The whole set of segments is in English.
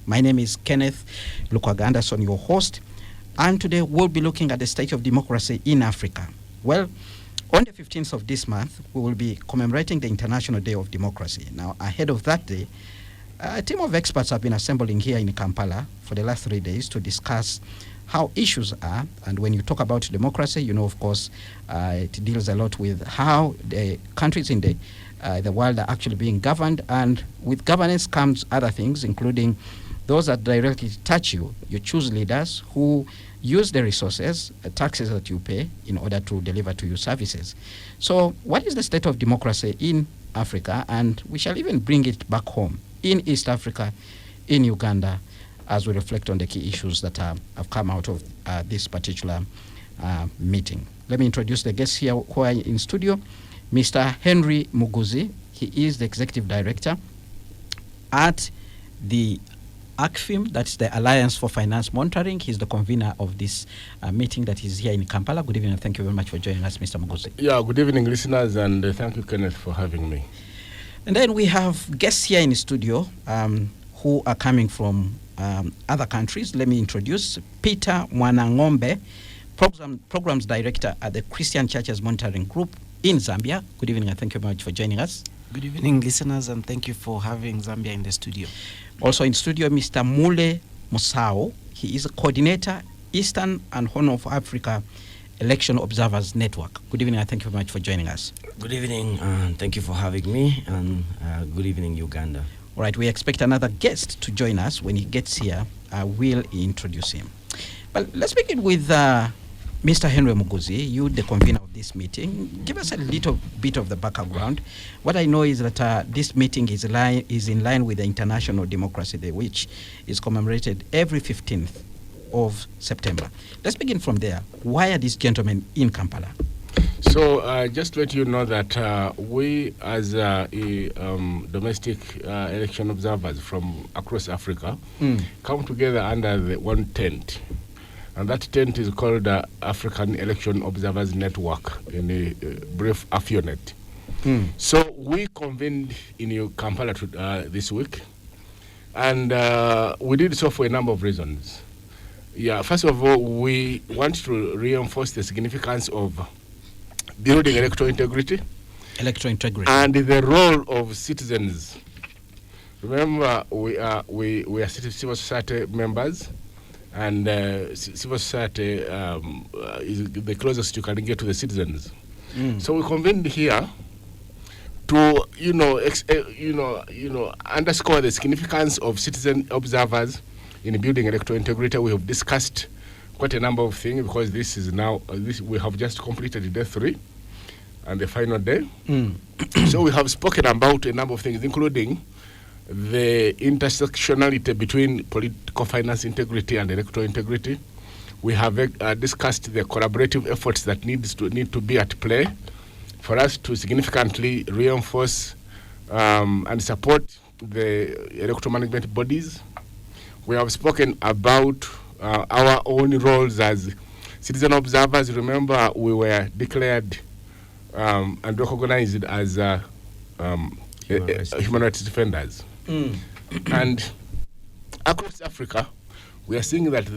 My name is Kenneth Lukwaga-Anderson, your host, and today we'll be looking at the state of democracy in Africa. Well, on the 15th of this month, we will be commemorating the International Day of Democracy. Now, ahead of that day, a team of experts have been assembling here in Kampala for the last 3 days to discuss how issues are. And when you talk about democracy, you know, of course, it deals a lot with how the countries in the world are actually being governed. And with governance comes other things, including those that directly touch you. You choose leaders who use the resources, taxes that you pay in order to deliver to you services. So what is the state of democracy in Africa? And we shall even bring it back home in East Africa, in Uganda, as we reflect on the key issues that have come out of this particular meeting. Let me introduce the guests here who are in studio. Mr. Henry Muguzi, he is the Executive Director at the ACFIM, that's the Alliance for Finance Monitoring. He's the convener of this meeting that is here in Kampala. Good evening, and thank you very much for joining us, Mr. Muguzi. Yeah, good evening, listeners, and thank you, Kenneth, for having me. And then we have guests here in the studio who are coming from other countries. Let me introduce Peter Mwanangombe, Programs Director at the Christian Churches Monitoring Group in Zambia. Good evening, and thank you very much for joining us. Good evening, listeners, and thank you for having Zambia in the studio. Also in studio, Mr. Mule Musao. He is a coordinator, Eastern and Horn of Africa Election Observers Network. Good evening, and thank you very much for joining us. Good evening, and thank you for having me, and good evening, Uganda. All right, we expect another guest to join us. When he gets here, I will introduce him. But let's begin with Mr. Henry Muguzi, you the convener of this meeting. Give us a little bit of the background. What I know is that this meeting is in line with the International Democracy Day, which is commemorated every 15th of September. Let's begin from there. Why are these gentlemen in Kampala? So just to let you know that we as domestic election observers from across Africa come together under the one tent. And that tent is called African Election Observers Network, in a brief AFIONET. So we convened in Kampala this week, and we did so for a number of reasons. Yeah, first of all, we want to reinforce the significance of building electoral integrity. And the role of citizens. Remember, we are civil society members, and civil society is the closest you can get to the citizens. So we convened here to, underscore the significance of citizen observers in building electoral integrity. We have discussed quite a number of things, because this is now we have just completed day 3 and the final day. So we have spoken about a number of things, including the intersectionality between political finance integrity and electoral integrity. We have discussed the collaborative efforts that need to be at play for us to significantly reinforce and support the electoral management bodies. We have spoken about our own roles as citizen observers. Remember, we were declared and recognized as human rights defenders. And across Africa, we are seeing that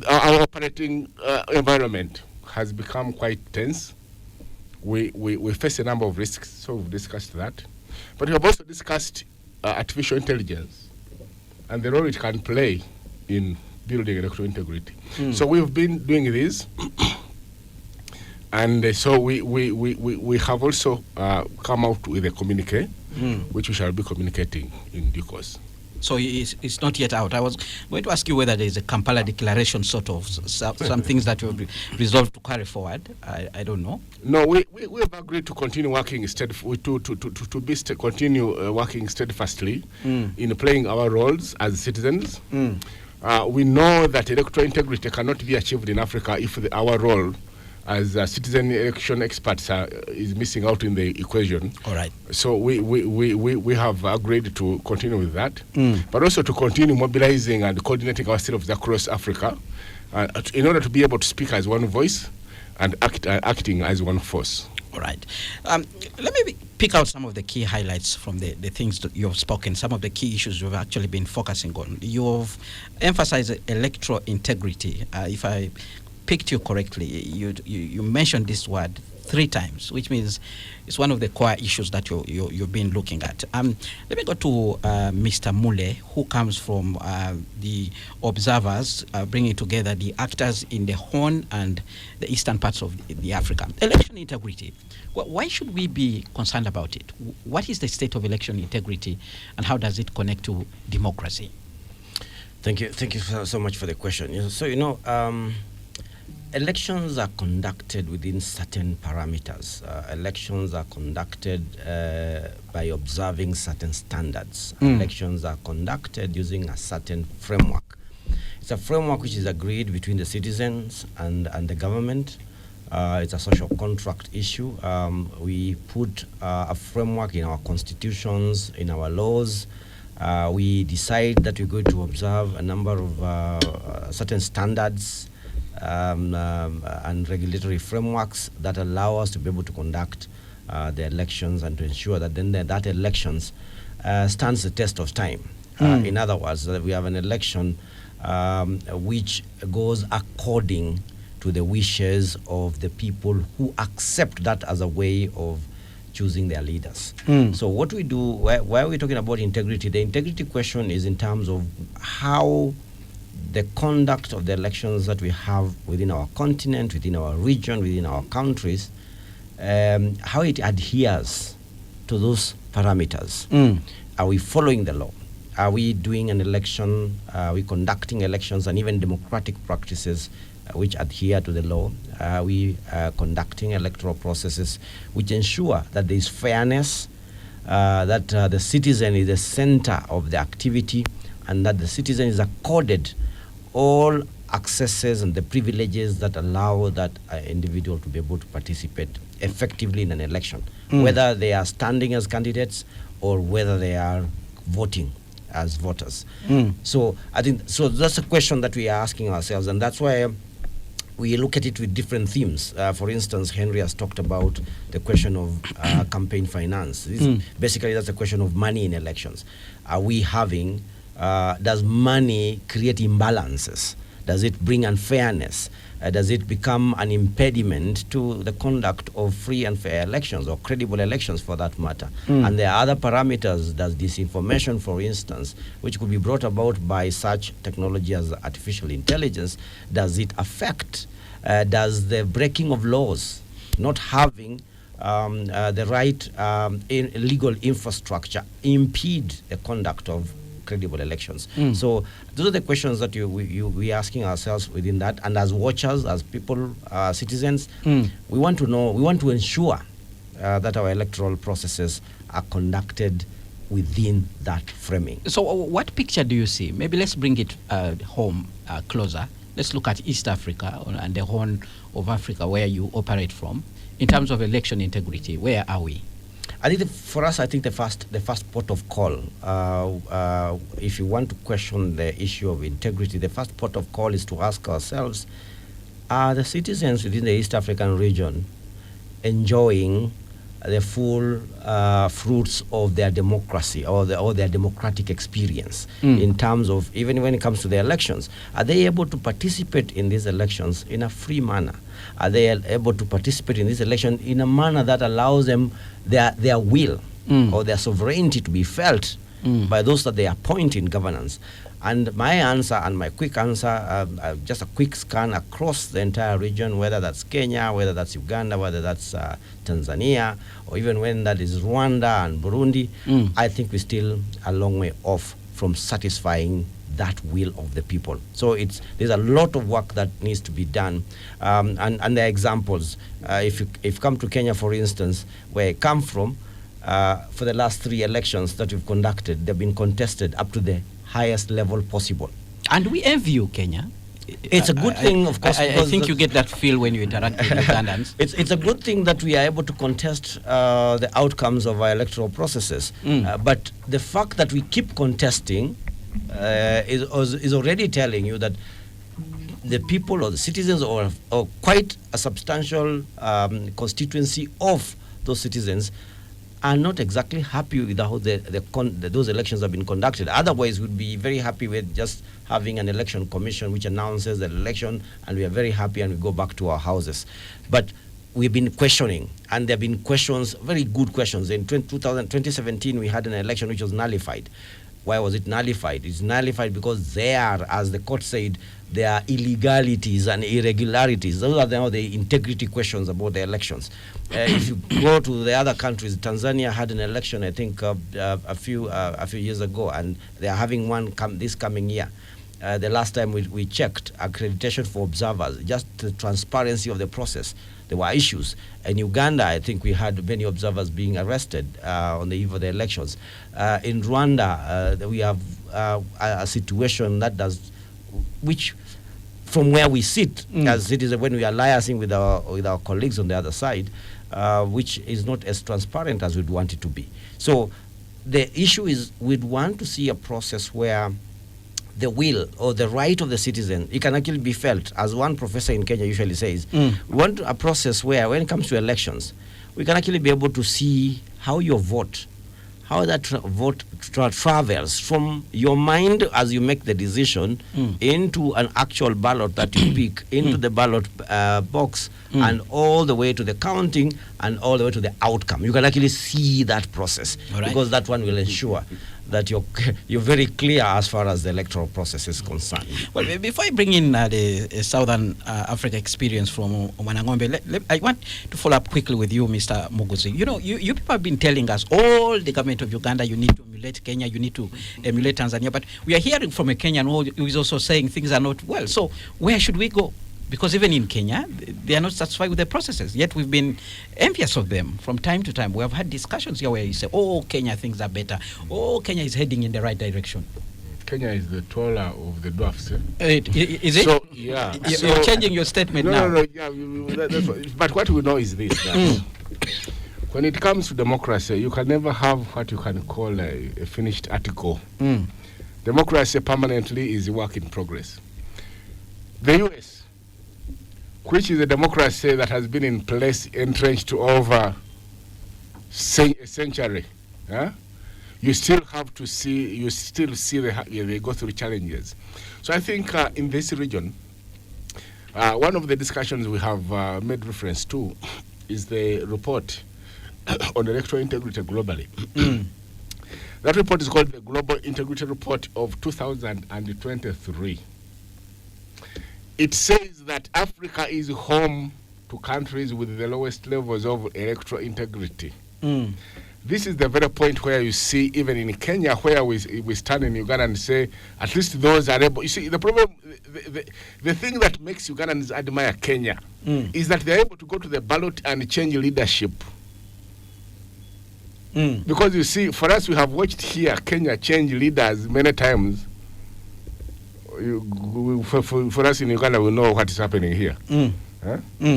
our operating environment has become quite tense. We face a number of risks, so we've discussed that. But we have also discussed artificial intelligence and the role it can play in building electoral integrity. So we've been doing this. And so we have also come out with a communique, which we shall be communicating in due course. So it's not yet out. I was going to ask you whether there is a Kampala declaration, sort of some things that you have resolved to carry forward. I don't know. No, we have agreed to continue working continue working steadfastly in playing our roles as citizens. We know that electoral integrity cannot be achieved in Africa if our role as citizen election experts is missing out in the equation. All right. So we have agreed to continue with that, but also to continue mobilizing and coordinating ourselves across Africa in order to be able to speak as one voice and acting as one force. All right. Let me pick out some of the key highlights from the things that you've spoken, some of the key issues you've actually been focusing on. You've emphasized electoral integrity. If I picked you correctly, you mentioned this word 3 times, which means it's one of the core issues that you've been looking at. Let me go to Mr. Mule, who comes from the observers, bringing together the actors in the Horn and the eastern parts of the Africa. Election integrity. Why should we be concerned about it? What is the state of election integrity, and how does it connect to democracy? Thank you so much for the question. So, elections are conducted within certain parameters. Elections are conducted by observing certain standards. Elections are conducted using a certain framework. It's a framework which is agreed between the citizens and the government. It's a social contract issue. We put a framework in our constitutions, in our laws. We decide that we're going to observe a number of certain standards and regulatory frameworks that allow us to be able to conduct the elections and to ensure that then that elections stands the test of time. In other words, that we have an election which goes according to the wishes of the people who accept that as a way of choosing their leaders. So what we do, why are we talking about integrity? The integrity question is in terms of how the conduct of the elections that we have within our continent, within our region, within our countries, how it adheres to those parameters. Are we following the law? Are we doing an election? Are we conducting elections and even democratic practices which adhere to the law? Are we conducting electoral processes which ensure that there is fairness, that the citizen is the center of the activity, and that the citizen is accorded all accesses and the privileges that allow that individual to be able to participate effectively in an election, whether they are standing as candidates or whether they are voting as voters. So I think that's a question that we are asking ourselves, and that's why we look at it with different themes. For instance, Henry has talked about the question of campaign finance. Basically, that's a question of money in elections. Are we having does money create imbalances? Does it bring unfairness? Does it become an impediment to the conduct of free and fair elections or credible elections for that matter? And there are other parameters. Does disinformation, for instance, which could be brought about by such technology as artificial intelligence, does it affect? Does the breaking of laws, not having the right legal infrastructure, impede the conduct of credible elections? So those are the questions that we asking ourselves within that, and as watchers, as people, citizens, we want to know, we want to ensure that our electoral processes are conducted within that framing. So what picture do you see? Maybe let's bring it home closer. Let's look at East Africa and the Horn of Africa, where you operate from. In terms of election integrity, where are we? I think for us, the first port of call, if you want to question the issue of integrity, the first port of call is to ask ourselves, are the citizens within the East African region enjoying the full fruits of their democracy or their democratic experience in terms of, even when it comes to the elections? Are they able to participate in these elections in a free manner? Are they able to participate in this election in a manner that allows them their will or their sovereignty to be felt by those that they appoint in governance? And my answer, and my quick answer, just a quick scan across the entire region, whether that's Kenya, whether that's Uganda, whether that's Tanzania, or even when that is Rwanda and Burundi, I think we're still a long way off from satisfying that will of the people. So there's a lot of work that needs to be done, and there are examples. If you come to Kenya, for instance, where I come from, for the last 3 elections that we've conducted, they've been contested up to the highest level possible. And we envy you, Kenya. It's a good thing, of course. I think you get that feel when you interact with Ugandans. It's a good thing that we are able to contest the outcomes of our electoral processes. But the fact that we keep contesting is already telling you that the people or the citizens or quite a substantial constituency of those citizens are not exactly happy with how those elections have been conducted. Otherwise, we'd be very happy with just having an election commission which announces the election, and we are very happy and we go back to our houses. But we've been questioning, and there have been questions, very good questions. In 2017, we had an election which was nullified. Why was it nullified? It's nullified because there, as the court said, there are illegalities and irregularities. Those are now the integrity questions about the elections. If you go to the other countries, Tanzania had an election, I think, a few years ago, and they are having one this coming year. The last time we checked accreditation for observers, just the transparency of the process. There were issues. In Uganda, I think we had many observers being arrested on the eve of the elections. In Rwanda, we have a situation which, from where we sit as citizens, when we are liaising with our colleagues on the other side, which is not as transparent as we'd want it to be. So the issue is we'd want to see a process where the will or the right of the citizen, it can actually be felt, as one professor in Kenya usually says. We want a process where, when it comes to elections, we can actually be able to see how your vote, how that vote travels from your mind as you make the decision into an actual ballot that you pick, into the ballot box, and all the way to the counting and all the way to the outcome. You can actually see that process, because that one will ensure that you're very clear as far as the electoral process is concerned. Well, before I bring in the Southern Africa experience from Mwanangombe, I want to follow up quickly with you, Mr. Muguzi. You know, you people have been telling us, all the government of Uganda, you need to emulate Kenya, you need to emulate Tanzania, but we are hearing from a Kenyan who is also saying things are not well. So where should we go? Because even in Kenya, they are not satisfied with the processes. Yet we've been envious of them from time to time. We have had discussions here where you say, oh, Kenya, things are better. Oh, Kenya is heading in the right direction. Kenya is the taller of the dwarfs. Is it? So, yeah. You're changing your statement now. No, yeah. But what we know is this. That when it comes to democracy, you can never have what you can call a finished article. Democracy permanently is a work in progress. The U.S., which is a democracy that has been in place, entrenched over a century, you still have to see, they go through challenges. So I think in this region, one of the discussions we have made reference to is the report on electoral integrity globally. That report is called the Global Integrity Report of 2023. It says that Africa is home to countries with the lowest levels of electoral integrity. This is the very point where you see, even in Kenya, where we stand in Uganda and say, at least those are able. You see, the problem, the thing that makes Ugandans admire Kenya is that they're able to go to the ballot and change leadership. Because you see, for us, we have watched here Kenya change leaders many times. For us in Uganda, we know what is happening here.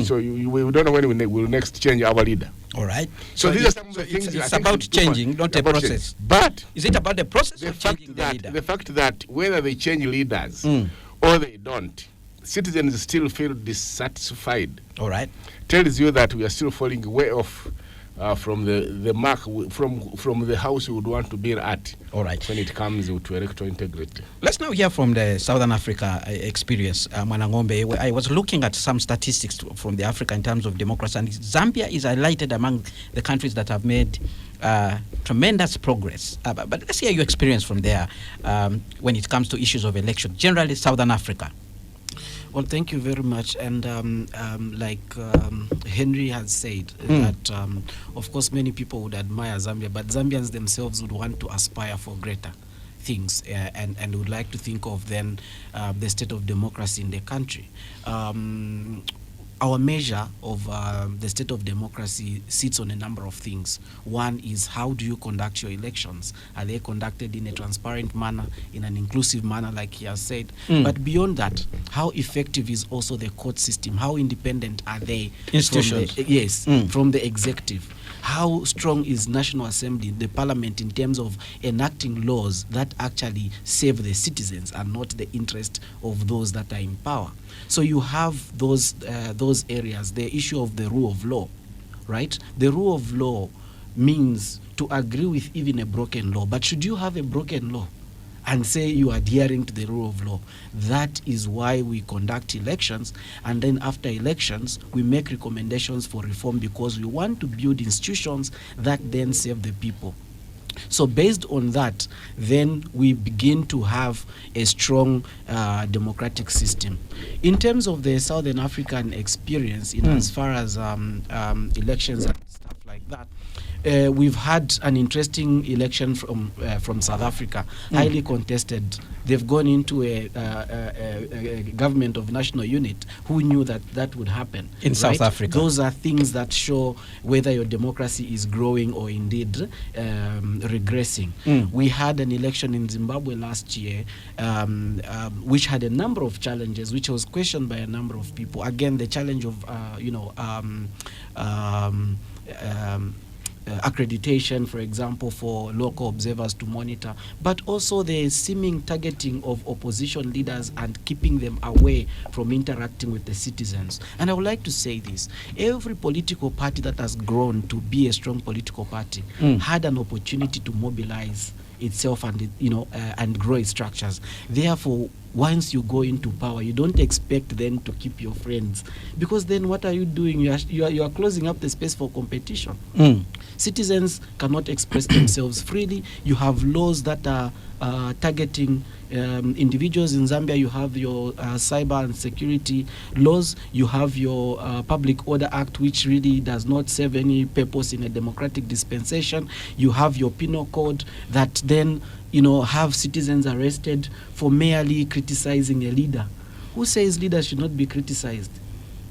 So we don't know when we will next change our leader. All right. So these are some of the things. It's about changing, not a process. But is it about the process the of fact changing that the leader? the fact that whether they change leaders or they don't, citizens still feel dissatisfied. All right. Tells you that we are still falling way off from the mark, from the house we would want to be at. All right. When it comes to electoral integrity. Let's now hear from the Southern Africa experience, Mwanangombe. I was looking at some statistics from the Africa in terms of democracy, and Zambia is highlighted among the countries that have made tremendous progress. But let's hear your experience from there when it comes to issues of election, generally Southern Africa. Well, thank you very much. And like Henry has said, that of course many people would admire Zambia, but Zambians themselves would want to aspire for greater things and would like to think of then the state of democracy in the country. Our measure of the state of democracy sits on a number of things. One is, how do you conduct your elections? Are they conducted in a transparent manner, in an inclusive manner, like he has said? But beyond that, how effective is also the court system? How independent are they? Institutions. From the executive? how strong is National Assembly, the parliament, in terms of enacting laws that actually save the citizens and not the interest of those that are in power. So you have those areas, the issue of the rule of law, right? The rule of law means to agree with even a broken law. But should you have a broken law and say you are adhering to the rule of law? That is why we conduct elections, and then after elections, we make recommendations for reform, because we want to build institutions that then serve the people. So based on that, then we begin to have a strong democratic system. In terms of the Southern African experience, in as far as elections and stuff like that, we've had an interesting election from South Africa, highly contested. They've gone into a government of national unit. Who knew that that would happen? In South Africa. Those are things that show whether your democracy is growing or indeed regressing. We had an election in Zimbabwe last year, which had a number of challenges, which was questioned by a number of people. Again, the challenge of accreditation, for example, for local observers to monitor, but also the seeming targeting of opposition leaders and keeping them away from interacting with the citizens. And I would like to say this: every political party that has grown to be a strong political party had an opportunity to mobilize itself and and grow its structures. Therefore, once you go into power, you don't expect then to keep your friends, because then what are you doing? You are closing up the space for competition. Citizens cannot express themselves freely. You have laws that are targeting individuals. In Zambia, you have your cyber and security laws. You have your Public Order Act, which really does not serve any purpose in a democratic dispensation. You have your penal code that then have citizens arrested for merely criticizing a leader. Who says leaders should not be criticized?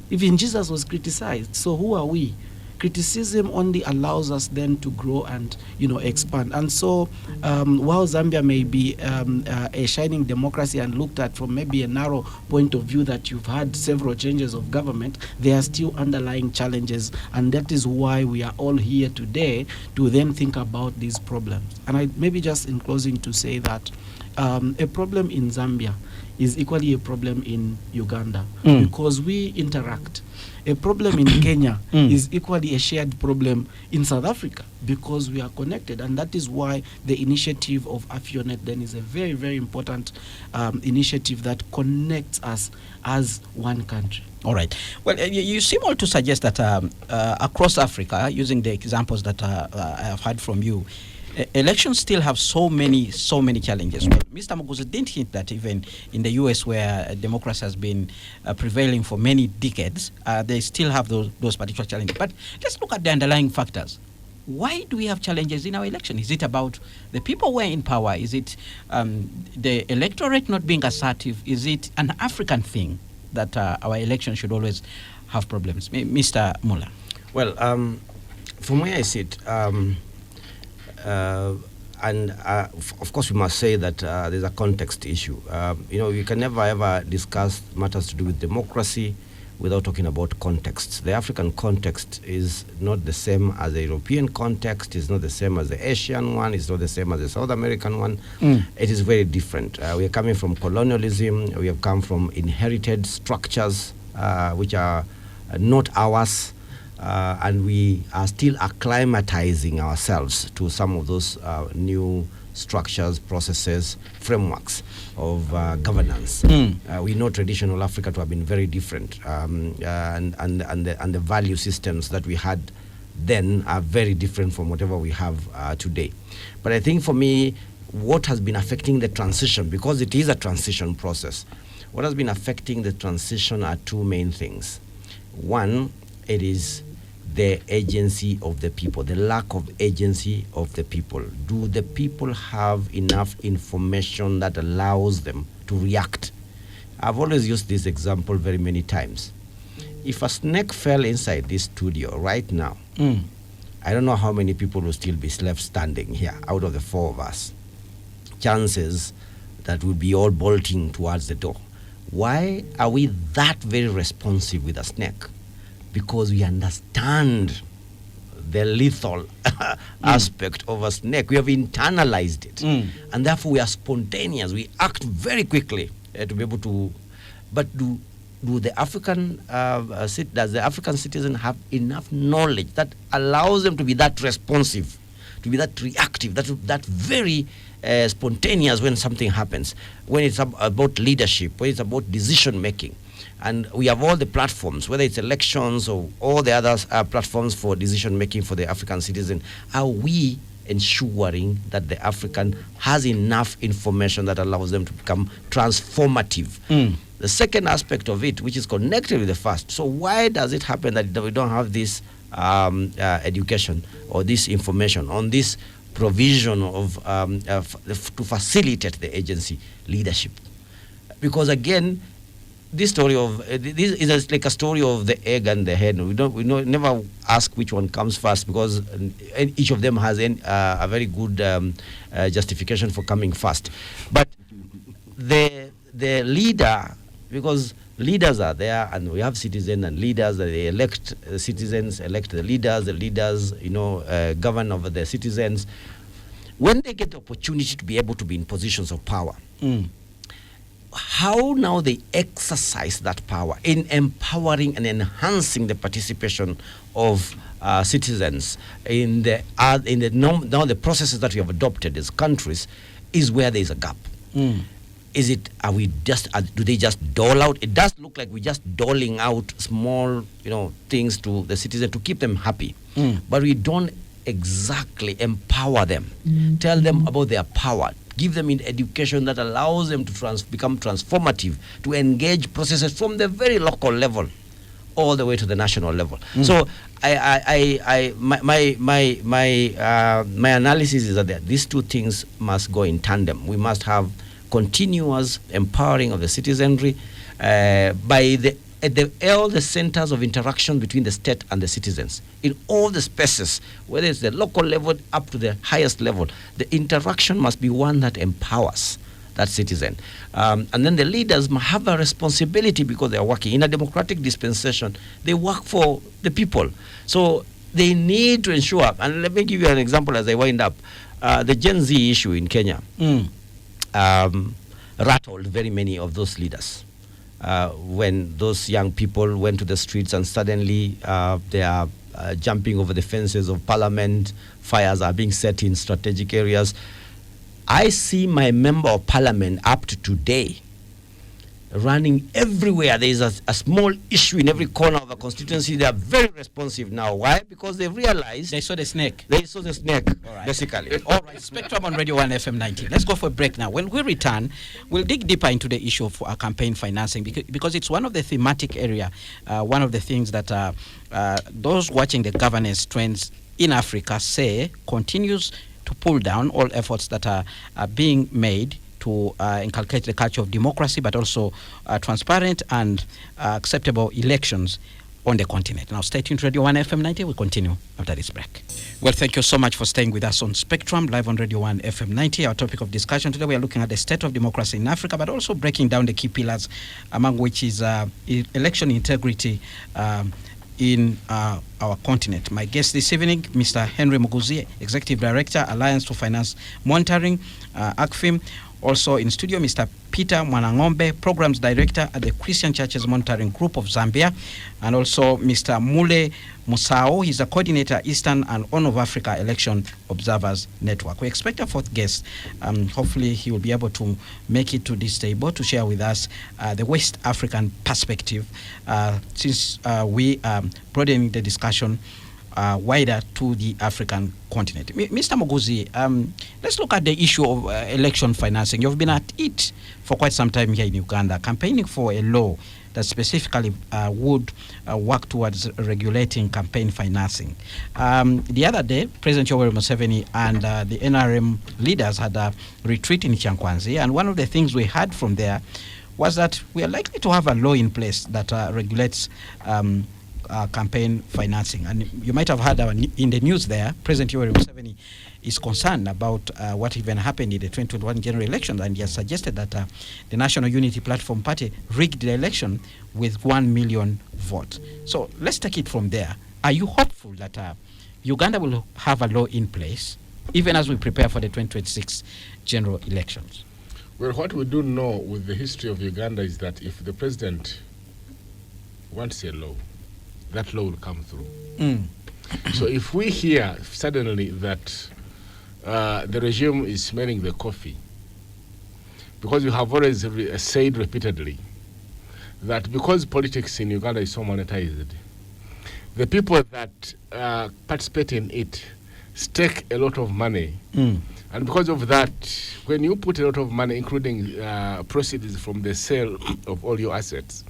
Even Jesus was criticized. So who are we? Criticism only allows us then to grow and expand. And so while Zambia may be a shining democracy and looked at from maybe a narrow point of view, that you've had several changes of government, there are still underlying challenges, and that is why we are all here today to then think about these problems. And I maybe just in closing to say that a problem in Zambia is equally a problem in Uganda, because we interact. A problem in Kenya is equally a shared problem in South Africa, because we are connected. And that is why the initiative of AfioNet then is a very, very important initiative that connects us as one country. All right. Well, you seem all to suggest that across Africa, using the examples that I have heard from you, elections still have so many challenges. Well, Mr. Muguzi didn't hint that even in the US, where democracy has been prevailing for many decades, they still have those particular challenges. But let's look at the underlying factors. Why do we have challenges in our election? Is it about the people who are in power? Is it the electorate not being assertive? Is it an African thing that our election should always have problems? Mr. Muller. Well, from where I sit, of course, we must say that there's a context issue. You can never ever discuss matters to do with democracy without talking about context. The African context is not the same as the European context, it's not the same as the Asian one, it's not the same as the South American one. It is very different. We are coming from colonialism, we have come from inherited structures which are not ours. And we are still acclimatizing ourselves to some of those new structures, processes, frameworks of governance. We know traditional Africa to have been very different, and the value systems that we had then are very different from whatever we have today. But I think for me, what has been affecting the transition, because it is a transition process, what has been affecting the transition are two main things. One, it is the agency of the people, the lack of agency of the people. Do the people have enough information that allows them to react? I've always used this example very many times. If a snake fell inside this studio right now, I don't know how many people will still be left standing here out of the four of us. Chances that we'll be all bolting towards the door. Why are we that very responsive with a snake? Because we understand the lethal aspect of a snake. We have internalized it, and therefore we are spontaneous. We act very quickly to be able to. But do the African does the African citizen have enough knowledge that allows them to be that responsive, to be that reactive, that very spontaneous when something happens, when it's about leadership, when it's about decision making? And we have all the platforms, whether it's elections or all the other platforms for decision making for the African citizen. Are we ensuring that the African has enough information that allows them to become transformative? The second aspect of it, which is connected with the first, so why does it happen that we don't have this education or this information on this provision of to facilitate the agency leadership? Because again, this story of this is like a story of the egg and the hen. We never ask which one comes first, because each of them has a very good justification for coming first. But the leader, because leaders are there, and we have citizens and leaders. They elect citizens, elect the leaders govern over the citizens. When they get the opportunity to be able to be in positions of power, how now they exercise that power in empowering and enhancing the participation of citizens in the processes that we have adopted as countries is where there is a gap. Is it? Do they just dole out? It does look like we're just doling out small, things to the citizen to keep them happy, but we don't exactly empower them, tell them about their power, give them in education that allows them to become transformative, to engage processes from the very local level all the way to the national level. So my analysis is that these two things must go in tandem. We must have continuous empowering of the citizenry at all the centers of interaction between the state and the citizens, in all the spaces, whether it's the local level up to the highest level. The interaction must be one that empowers that citizen. And then the leaders must have a responsibility, because they are working in a democratic dispensation. They work for the people. So they need to ensure, and let me give you an example as I wind up. The Gen Z issue in Kenya rattled very many of those leaders. When those young people went to the streets and suddenly they are jumping over the fences of parliament, fires are being set in strategic areas. I see my member of parliament up to today running everywhere. There is a small issue in every corner of a constituency. They are very responsive now. Why? Because they realized They saw the snake. Basically. All right, Spectrum on Radio 1 FM 90. Let's go for a break now. When we return, we'll dig deeper into the issue of campaign financing, because it's one of the thematic area, one of the things that those watching the governance trends in Africa say continues to pull down all efforts that are being made to inculcate the culture of democracy, but also transparent and acceptable elections on the continent. Now stay tuned to Radio 1 FM 90. We'll continue after this break. Well, thank you so much for staying with us on Spectrum, live on Radio 1 FM 90. Our topic of discussion today, we are looking at the state of democracy in Africa, but also breaking down the key pillars, among which is election integrity in our continent. My guest this evening, Mr. Henry Muguzi, Executive Director, Alliance to Finance Monitoring, ACFIM. Also in studio, Mr. Peter Mwanangombe, Programs Director at the Christian Churches Monitoring Group of Zambia, and also Mr. Mule Musao, he's a coordinator, Eastern and Horn of Africa Election Observers Network. We expect a fourth guest. Hopefully he will be able to make it to this table to share with us the West African perspective, since we are broadening the discussion wider to the African continent. Mr. Muguzi, let's look at the issue of election financing. You've been at it for quite some time here in Uganda, campaigning for a law that specifically would work towards regulating campaign financing. The other day, President Yoweri Museveni and the NRM leaders had a retreat in Kyankwanzi, and one of the things we heard from there was that we are likely to have a law in place that regulates campaign financing. And you might have heard in the news there, President Yoweri Museveni is concerned about what even happened in the 2021 general election, and he has suggested that the National Unity Platform Party rigged the election with 1 million votes. So let's take it from there. Are you hopeful that Uganda will have a law in place, even as we prepare for the 2026 general elections? Well, what we do know with the history of Uganda is that if the president wants a law, that law will come through. So if we hear suddenly that the regime is smelling the coffee, because you have always said repeatedly that because politics in Uganda is so monetized, the people that participate in it stake a lot of money. And because of that, when you put a lot of money, including proceeds from the sale of all your assets,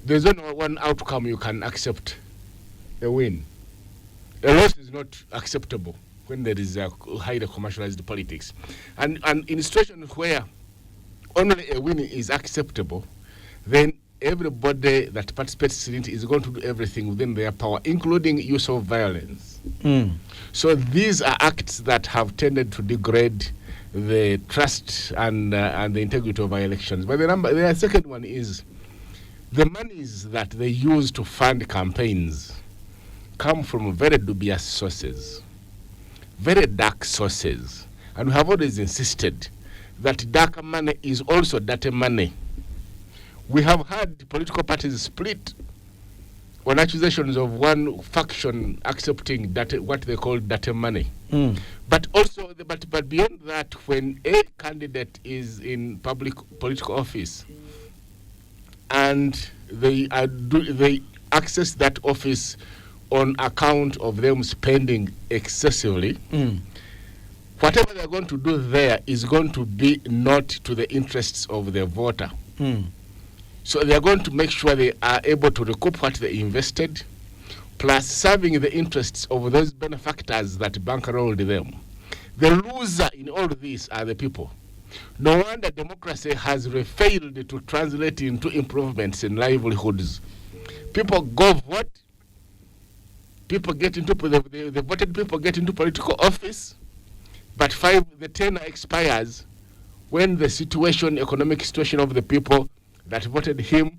there's only one outcome you can accept: a win. A loss is not acceptable when there is a highly commercialized politics. And in situations where only a win is acceptable, then everybody that participates in it is going to do everything within their power, including use of violence. So these are acts that have tended to degrade the trust and the integrity of our elections. But the second one is the monies that they use to fund campaigns come from very dubious sources, very dark sources. And we have always insisted that dark money is also dirty money. We have had political parties split on accusations of one faction accepting what they call dirty money. But also, but beyond that, when a candidate is in public political office and they access that office on account of them spending excessively, whatever they're going to do there is going to be not to the interests of the voter. So they're going to make sure they are able to recoup what they invested, plus serving the interests of those benefactors that bankrolled them. The loser in all of this are the people. No wonder democracy has failed to translate into improvements in livelihoods. People go vote, people get into the voted people get into political office, but the tenure expires when the economic situation of the people that voted him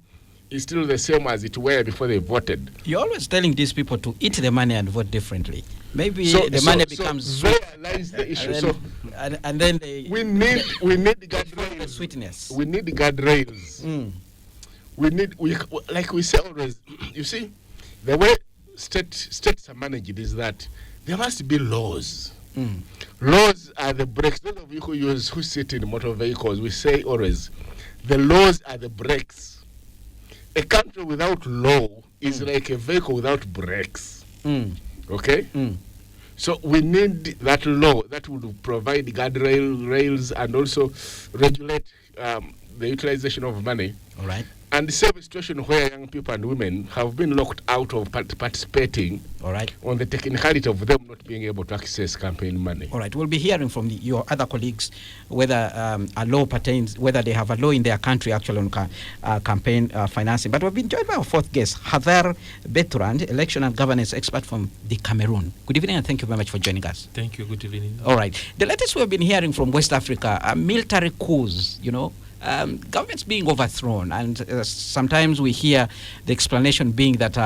is still the same as it were before they voted. You're always telling these people to eat the money and vote differently. Maybe money becomes there lies the issue. And then we need guardrails. Sweetness. We need guardrails. Like we say always. You see, the way states are managed is that there must be laws. Laws are the brakes. Those of you who sit in motor vehicles, we say always, the laws are the brakes. A country without law is like a vehicle without brakes. Okay? So we need that law that would provide guardrails and also regulate the utilization of money. All right. And save a situation where young people and women have been locked out of participating. All right. On the technicality of them not being able to access campaign money. All right. We'll be hearing from your other colleagues whether a law pertains, whether they have a law in their country actually on campaign financing. But we've been joined by our fourth guest, Haver Bertrand, election and governance expert from the Cameroon. Good evening and thank you very much for joining us. Thank you. Good evening. All right. The latest we've been hearing from West Africa are military coups, governments being overthrown, and sometimes we hear the explanation being that,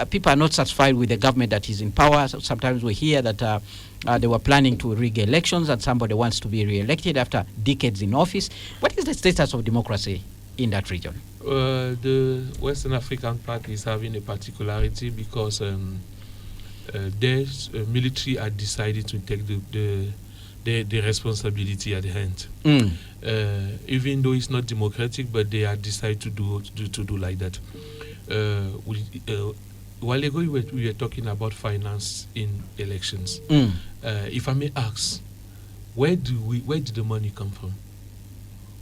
people are not satisfied with the government that is in power. So sometimes we hear that they were planning to rig elections and somebody wants to be re-elected after decades in office. What is the status of democracy in that region? The Western African part is having a particularity because their military are decided to take the responsibility at hand. Even though it's not democratic, but they are decided to do like that. While ago we were talking about finance in elections. If I may ask, where did the money come from?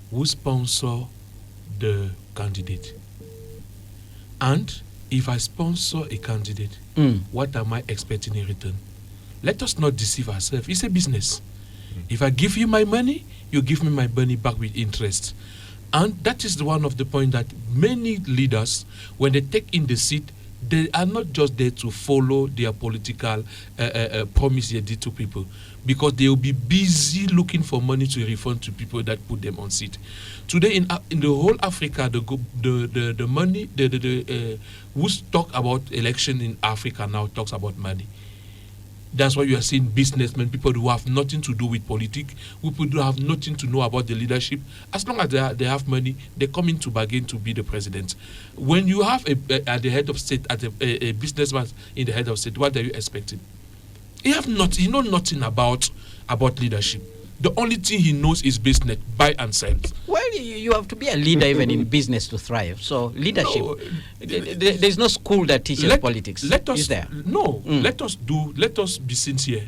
Who sponsor the candidate? And if I sponsor a candidate, what am I expecting in return? Let us not deceive ourselves. It's a business. If I give you my money, you give me my money back with interest. And that is one of the points that many leaders, when they take in the seat, they are not just there to follow their political promise they did to people, because they will be busy looking for money to refund to people that put them on seat. Today in the whole Africa, the money, who talk about election in Africa now talks about money. That's why you are seeing businessmen, people who have nothing to do with politics, people who have nothing to know about the leadership. As long as they have money, they come in to bargain to be the president. When you have at the head of state, a businessman in the head of state, what are you expecting? He knows nothing about leadership. The only thing he knows is business, buy and sell. Well, you have to be a leader even in business to thrive. So leadership, there's no school that teaches politics. Is there? No. Let us be sincere.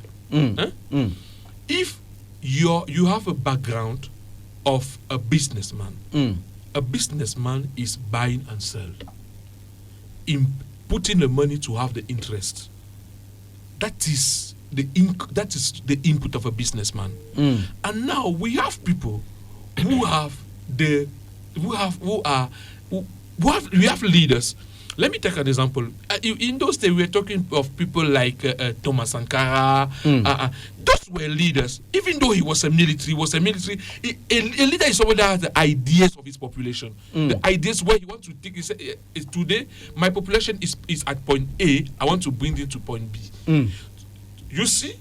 If you have a background of a businessman is buying and sell. In putting the money to have the interest. That is the input of a businessman. And now we have people who have leaders. Let me take an example. In those days, we were talking of people like Thomas Sankara. Those were leaders. Even though he was a military. A leader is someone that has the ideas of his population. The ideas where he wants to take. Today, my population is at point A. I want to bring it to point B. You see,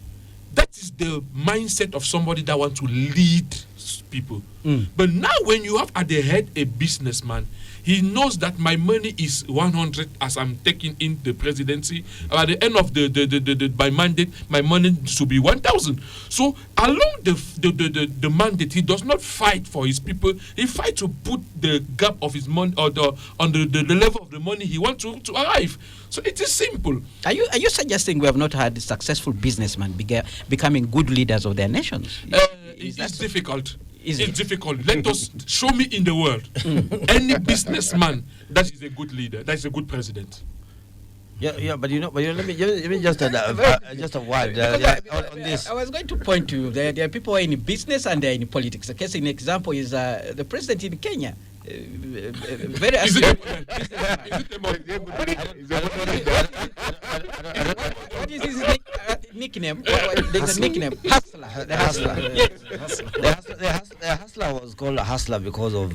that is the mindset of somebody that wants to lead people. But now when you have at the head a businessman, he knows that my money is 100 as I'm taking in the presidency. At the end of my mandate, my money should be 1,000. So along the mandate, he does not fight for his people. He fights to put the gap of his money on the level of the money he wants to arrive. So it is simple. Are you suggesting we have not had successful businessmen becoming good leaders of their nations? It's difficult. It's difficult. Let us show me in the world any businessman that is a good leader, that is a good president. Yeah, but let me just add just a word on this. I was going to point to you. There are people who are in business and they're in politics. The case in example is the president in Kenya. Very Is it what is his nickname? There's a nickname. Hustler. The hustler. The hustler was called a hustler because of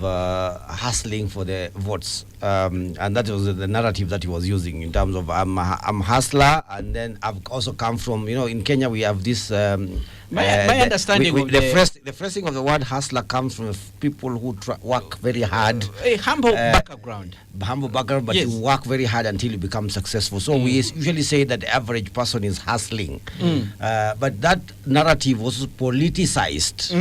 hustling for the votes, and that was the narrative that he was using in terms of I'm hustler, and then I've also come from, in Kenya we have this. My understanding of the phrasing of the word hustler comes from people who work very hard. A humble background. Humble background, but Yes. you work very hard until you become successful. So we usually say that the average person is hustling. But that narrative was politicized.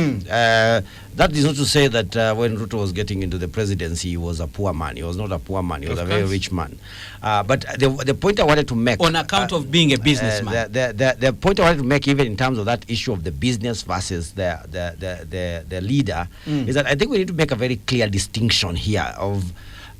That is not to say that when Ruto was getting into the presidency, he was a poor man. He was not a poor man. He was a very rich man. But the point I wanted to make... On account of being a businessman. The point I wanted to make, even in terms of that issue of the business versus the leader, is that I think we need to make a very clear distinction here of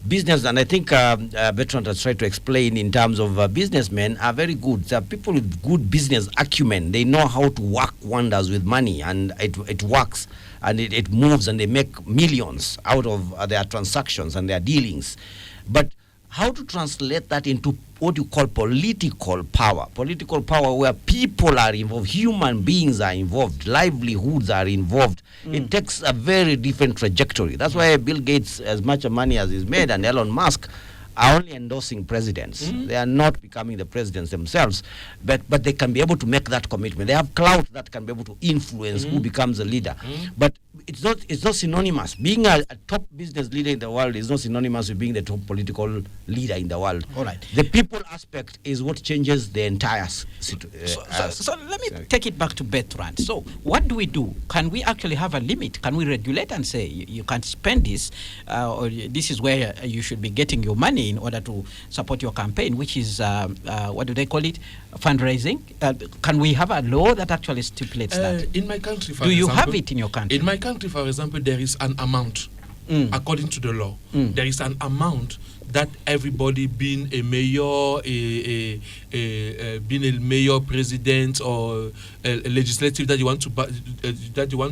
business, and I think Bertrand has tried to explain in terms of businessmen are very good. They are people with good business acumen. They know how to work wonders with money, and it works, and it moves, and they make millions out of their transactions and their dealings. But how to translate that into what you call political power where people are involved, human beings are involved, livelihoods are involved. It takes a very different trajectory. That's why Bill Gates, as much money as he's made, and Elon Musk are only endorsing presidents. They are not becoming the presidents themselves, but they can be able to make that commitment. They have clout that can be able to influence who becomes a leader. But it's not synonymous. Being a top business leader in the world is not synonymous with being the top political leader in the world. All right. The people aspect is what changes the entire situation. So let me take it back to Bertrand. So what do we do? Can we actually have a limit? Can we regulate and say you can't spend this, or this is where you should be getting your money in order to support your campaign, which is, what do they call it? Fundraising? Can we have a law that actually stipulates that? In my country, for Do you example, have it in your country? In my country, for example, there is an amount, according to the law. There is an amount that everybody, being a mayor, being a mayor, president, or a legislative that you want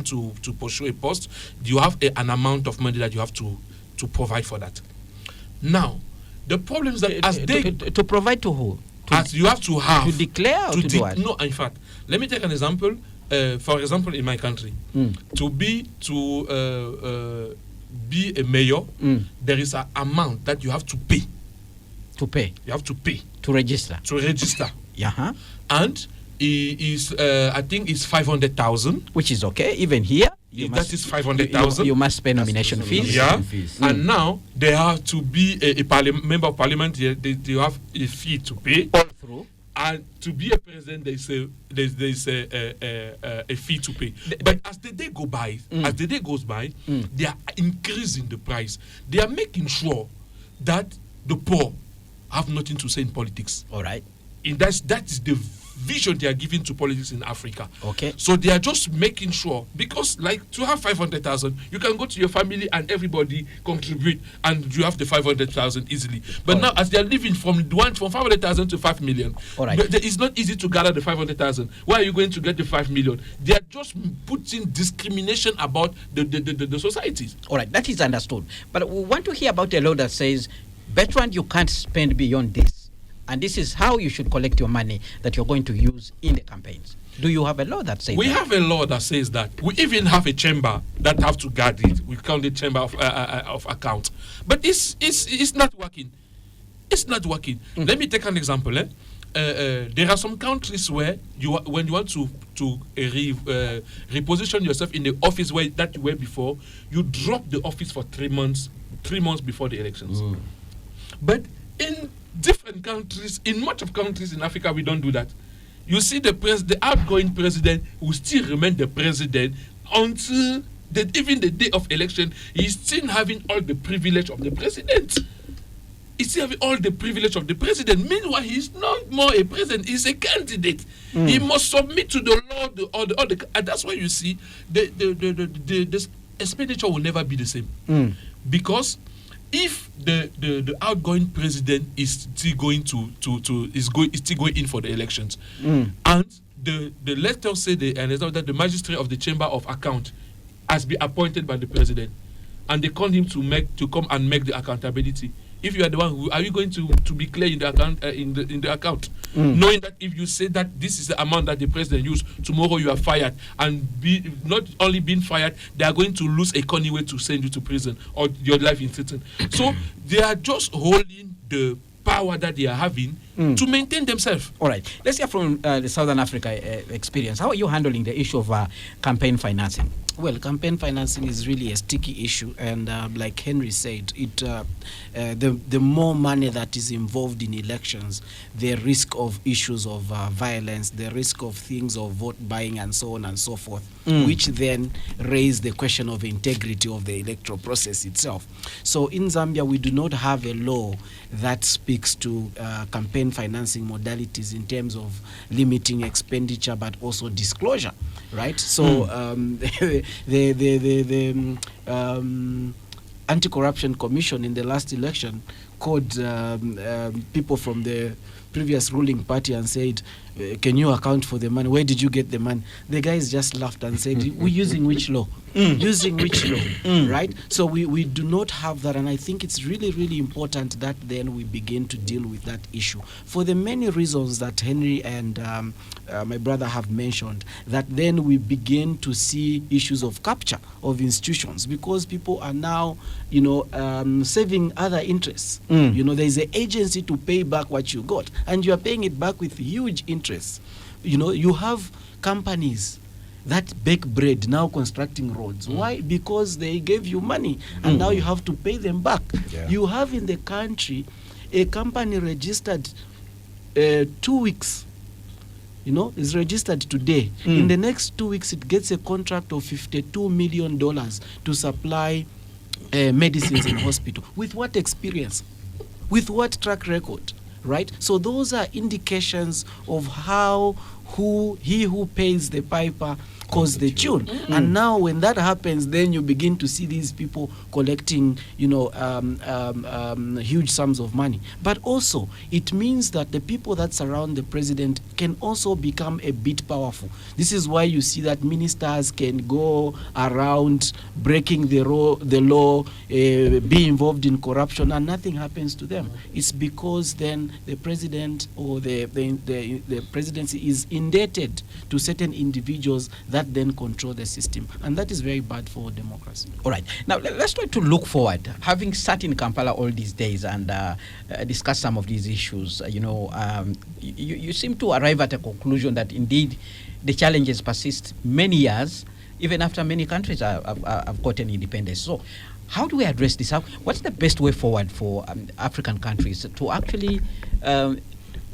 to pursue a post, you have an amount of money that you have to provide for that. Now, The problem is that as they to provide to who? as you have to have To declare or to do what? No, in fact, let me take an example. For example, in my country, to be a mayor, there is an amount that you have to pay. To pay. You have to pay To register. to register, Yeah. and it is I think it's 500,000. Which is okay. Even here, That is 500,000. You must pay nomination fees. Yeah, fees. and now they have to be a member of parliament. They have a fee to pay. All through. And to be a president, there's a fee to pay. But as the day goes by, they are increasing the price. They are making sure that the poor have nothing to say in politics. All right. And that is the vision they are giving to politics in Africa. Okay. So they are just making sure, because like to have 500,000, you can go to your family and everybody contribute, and you have the 500,000 easily. But now, as they are living from 500,000 to 5 million, all right, it's not easy to gather the 500,000. Where are you going to get the 5 million? They are just putting discrimination about the societies. All right, that is understood. But we want to hear about a law that says, Bertrand, you can't spend beyond this. And this is how you should collect your money that you're going to use in the campaigns. Do you have a law that says we that? have a law that says that. We even have a chamber that have to guard it. We call it chamber of account. But it's not working. It's not working. Let me take an example. There are some countries where when you want to reposition yourself in the office that you were before, you drop the office for 3 months before the elections. But in different countries, in much of countries in Africa, we don't do that. You see, the outgoing president will still remain the president until even the day of election. He's still having all the privilege of the president. He's still having all the privilege of the president. Meanwhile, he's not more a president. He's a candidate. He must submit to the law. And that's why you see the expenditure will never be the same. Because if the outgoing president is still going is still going in for the elections, and let us say that the magistrate of the chamber of account has been appointed by the president, and they call him to come and make the accountability. If you are the one, are you going to be clear in the account in the account, knowing that if you say that this is the amount that the president used, tomorrow you are fired, and not only being fired, they are going to lose a cunning way to send you to prison or your life in prison. So they are just holding the power that they are having to maintain themselves. All right. Let's hear from the Southern Africa experience. How are you handling the issue of campaign financing? Well, campaign financing is really a sticky issue, and like Henry said, the more money that is involved in elections, the risk of issues of violence, the risk of things of vote buying, and so on and so forth, which then raise the question of integrity of the electoral process itself. So in Zambia, we do not have a law that speaks to campaign financing modalities in terms of limiting expenditure, but also disclosure, right? So the Anti-Corruption Commission in the last election called people from the previous ruling party and said, can you account for the money? Where did you get the money? The guys just laughed and said, we're using which law? Using which law? Right? So we do not have that, and I think it's really, really important that then we begin to deal with that issue for the many reasons that Henry and my brother have mentioned, that then we begin to see issues of capture of institutions, because people are now, saving other interests. There's an agency to pay back what you got, and you are paying it back with huge interest. You have companies that bake bread now constructing roads. Why? Because they gave you money, and now you have to pay them back. Yeah. You have in the country a company registered 2 weeks. Is registered today. In the next 2 weeks, it gets a contract of $52 million to supply medicines in hospital. With what experience? With what track record? Right? So those are indications of how he who pays the piper calls the tune. And now when that happens, then you begin to see these people collecting, huge sums of money. But also, it means that the people that surround the president can also become a bit powerful. This is why you see that ministers can go around breaking the law, be involved in corruption, and nothing happens to them. It's because then the president or the presidency is indebted to certain individuals that then control the system, and that is very bad for democracy. All right. Now, let's try to look forward. Having sat in Kampala all these days and discussed some of these issues, you seem to arrive at a conclusion that indeed the challenges persist many years, even after many countries have gotten independence. So, how do we address this? What's the best way forward for African countries to actually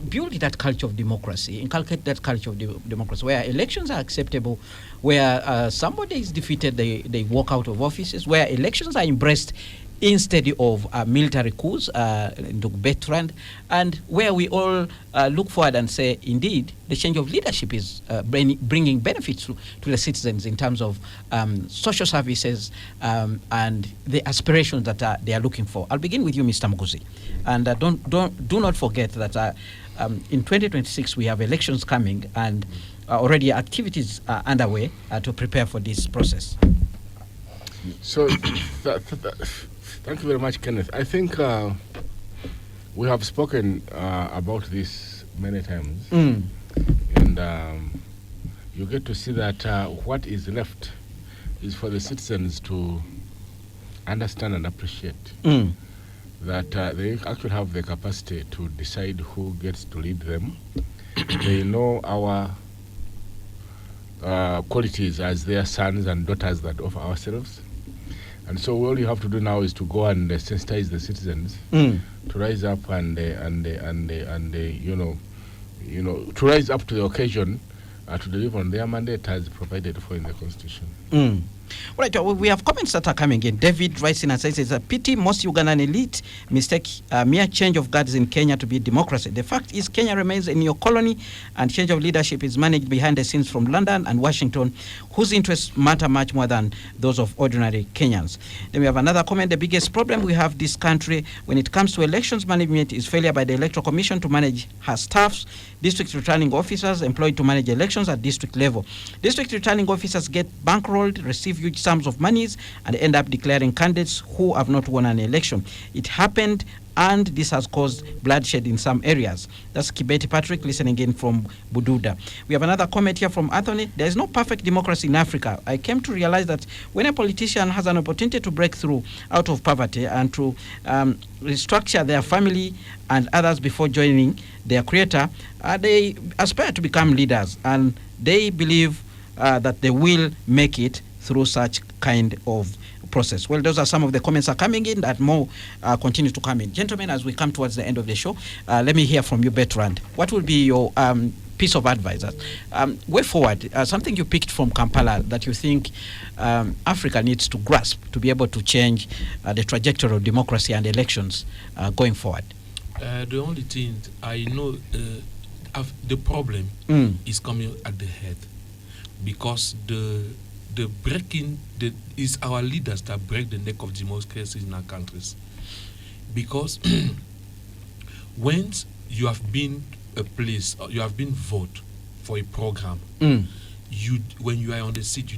build that culture of democracy, inculcate that culture of democracy, where elections are acceptable, where somebody is defeated, they walk out of offices, where elections are embraced instead of military coups, Bertrand, and where we all look forward and say, indeed, the change of leadership is bringing benefits to the citizens in terms of social services and the aspirations that they are looking for. I'll begin with you, Mr. Muguzi, and do not forget that in 2026 we have elections coming, and already activities are underway to prepare for this process. So, thank you very much, Kenneth. I think we have spoken about this many times, and you get to see that what is left is for the citizens to understand and appreciate that they actually have the capacity to decide who gets to lead them. They know our qualities as their sons and daughters that of ourselves. And so all you have to do now is to go and sensitize the citizens to rise up and to rise up to the occasion to deliver on their mandate as provided for in the Constitution. Right, we have comments that are coming in. David writes in and says, it's a pity most Ugandan elite mistake mere change of guards in Kenya to be democracy. The fact is Kenya remains a neo-colony, and change of leadership is managed behind the scenes from London and Washington, whose interests matter much more than those of ordinary Kenyans. Then we have another comment. The biggest problem we have this country when it comes to elections management is failure by the Electoral Commission to manage her staffs, district returning officers employed to manage elections at district level. District returning officers get bankrolled, receive huge sums of monies, and end up declaring candidates who have not won an election. It happened, and this has caused bloodshed in some areas. That's Kibeti Patrick listening in from Bududa. We have another comment here from Anthony. There is no perfect democracy in Africa. I came to realize that when a politician has an opportunity to break through out of poverty and to restructure their family and others before joining their creator, they aspire to become leaders, and they believe that they will make it through such kind of process. Well, those are some of the comments are coming in, that more continue to come in. Gentlemen, as we come towards the end of the show, let me hear from you, Bertrand. What will be your piece of advice? Way forward, something you picked from Kampala that you think Africa needs to grasp to be able to change the trajectory of democracy and elections going forward? The only thing I know, the problem is coming at the head, because the breaking is our leaders that break the neck of democracy in our countries. Because once you have been a place, you have been voted for a program, when you are on the seat,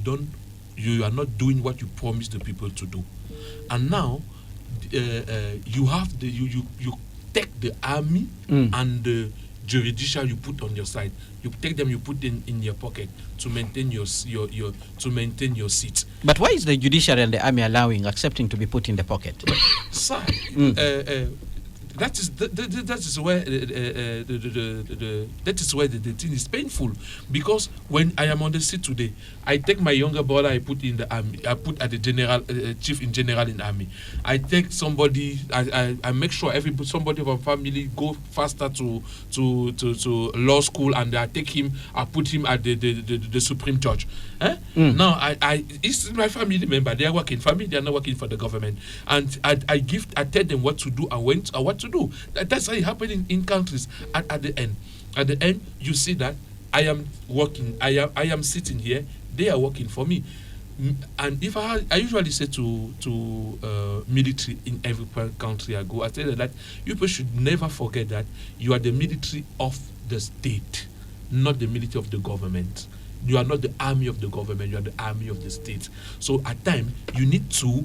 you are not doing what you promised the people to do, and now you have you take the army and the judicial you put on your side. You take them, you put them in your pocket to maintain your seat. But why is the judiciary and the army accepting to be put in the pocket? Sir, that is where the thing is painful, because when I am on the seat today, I take my younger brother, I put in the army, I put at the general chief in general in army. I take somebody, I make sure somebody of our family go faster to law school, and I take him, I put him at the Supreme Judge. Now it's my family member. They are working for me. They are not working for the government, and I tell them what to do and when what to do. That's how it happens in countries. At the end, you see that I am working. I am sitting here. They are working for me. And if I usually say to military in every country I go, I tell them that you people should never forget that you are the military of the state, not the military of the government. You are not the army of the government, you are the army of the state. So at times, you need to,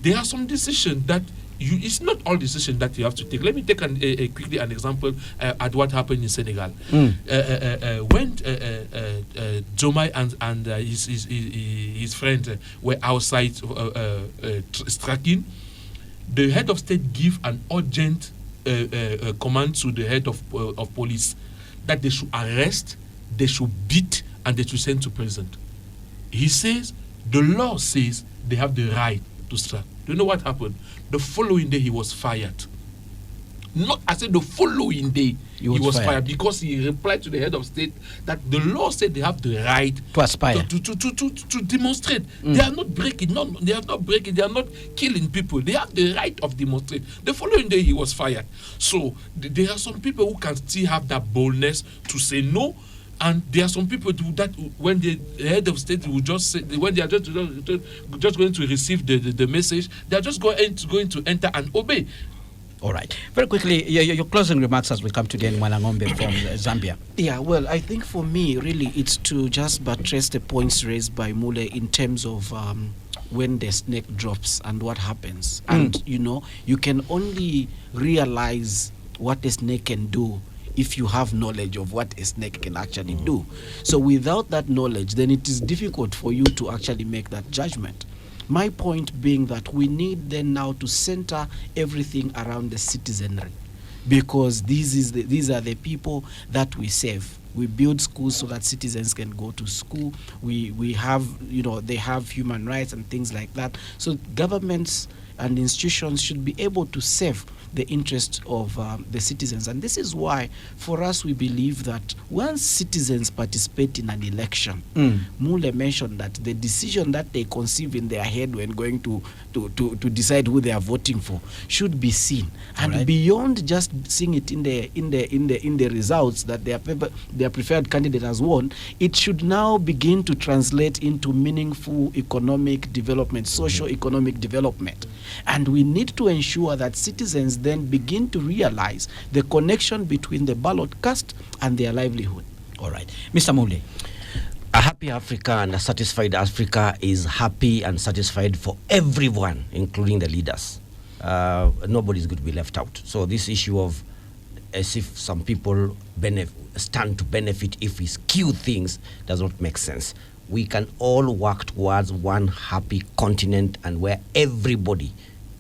there are some decisions that it's not all decisions that you have to take. Let me take quickly an example at what happened in Senegal. When Jomai and his friend were outside striking, the head of state gave an urgent command to the head of police that they should arrest, they should beat, and they should send to prison. He says the law says they have the right to strike. Do you know what happened? The following day he was fired. Not, I said the following day he was fired because he replied to the head of state that the law said they have the right to aspire to demonstrate. They are not breaking, they are not breaking, they are not killing people. They have the right of demonstrate. The following day he was fired. So there are some people who can still have that boldness to say no. And there are some people that when the head of state will just say, when they are just going to receive the message, they are just going to enter and obey. All right. Very quickly, your closing remarks as we come to the end, Mwalangombe from Zambia. Yeah, well, I think for me, really, it's to just buttress the points raised by Mule in terms of when the snake drops and what happens. And, you can only realize what a snake can do if you have knowledge of what a snake can actually do. So without that knowledge, then it is difficult for you to actually make that judgment. My point being that we need then now to center everything around the citizenry, because these are the people that we serve. We build schools so that citizens can go to school. We have, they have human rights and things like that. So governments and institutions should be able to serve the interest of the citizens. And this is why, for us, we believe that once citizens participate in an election, Mule mentioned that the decision that they conceive in their head when going to decide who they are voting for should be seen. And beyond just seeing it in the results that their preferred candidate has won, it should now begin to translate into meaningful economic development, socio-economic development. And we need to ensure that citizens then begin to realize the connection between the ballot cast and their livelihood. All right. Mr. Mule. A happy Africa and a satisfied Africa is happy and satisfied for everyone, including the leaders. Nobody is going to be left out. So this issue of as if some people stand to benefit if we skew things does not make sense. We can all work towards one happy continent and where everybody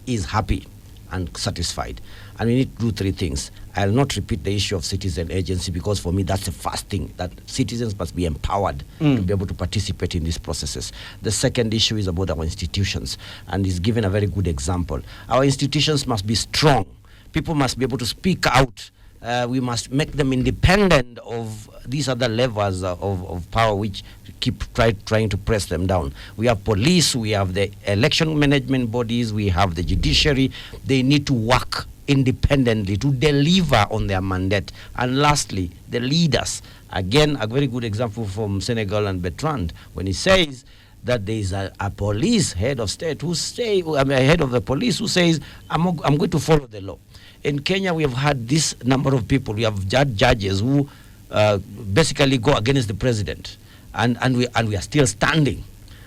is happy and satisfied. And we need to do three things. I'll not repeat the issue of citizen agency because for me that's the first thing, that citizens must be empowered to be able to participate in these processes. The second issue is about our institutions, and he's given a very good example. Our institutions must be strong. People must be able to speak out. We must make them independent of these other levers of power which keep trying to press them down. We have police, we have the election management bodies, we have the judiciary. They need to work independently to deliver on their mandate. And lastly, the leaders. Again, a very good example from Senegal and Bertrand, when he says that there is a police head of state head of the police who says, I'm going to follow the law. In Kenya, we have had this number of people. We have judges who basically go against the president, and we are still standing.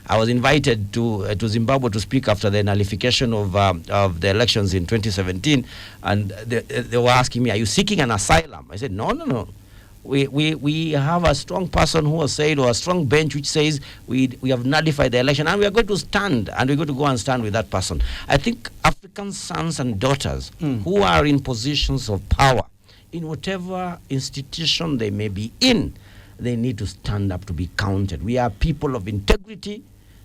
I was invited to Zimbabwe to speak after the nullification of the elections in 2017, and they were asking me, "Are you seeking an asylum?" I said, "No. We have a strong person who has said, or a strong bench which says we have nullified the election, and we are going to stand, and we're going to go and stand with that person." I think African sons and daughters who are in positions of power, in whatever institution they may be in, they need to stand up to be counted. We are people of integrity,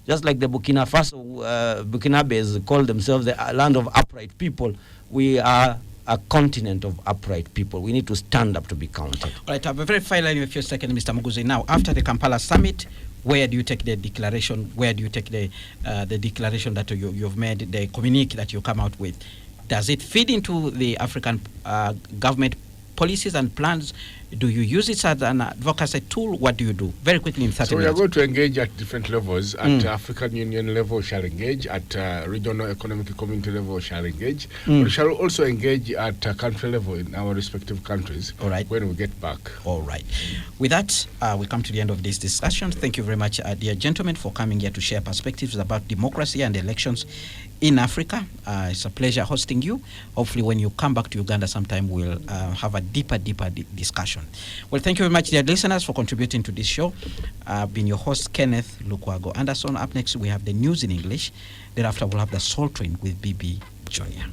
just like the Burkina Faso, call themselves the land of upright people. We are a continent of upright people. We need to stand up to be counted. All right, I have a very final a few seconds, Mr. Muguzi. Now, after the Kampala summit, where do you take the declaration? Where do you take the declaration that you've made, the communique that you come out with? Does it feed into the African government policies and plans, Do you use it as an advocacy tool? What do you do? Very quickly in 30 So we are minutes. going to engage at different levels. At African Union level, we shall engage. At regional economic community level, we shall engage. We shall also engage at country level in our respective countries. All right. When we get back. All right. With that, we come to the end of this discussion. Thank you very much, dear gentlemen, for coming here to share perspectives about democracy and elections in Africa. It's a pleasure hosting you. Hopefully, when you come back to Uganda sometime, we'll have a deeper discussion. Well, thank you very much, dear listeners, for contributing to this show. I've been your host, Kenneth Lukwago Anderson. Up next, we have the news in English. Thereafter, we'll have the Soul Train with BB Junior.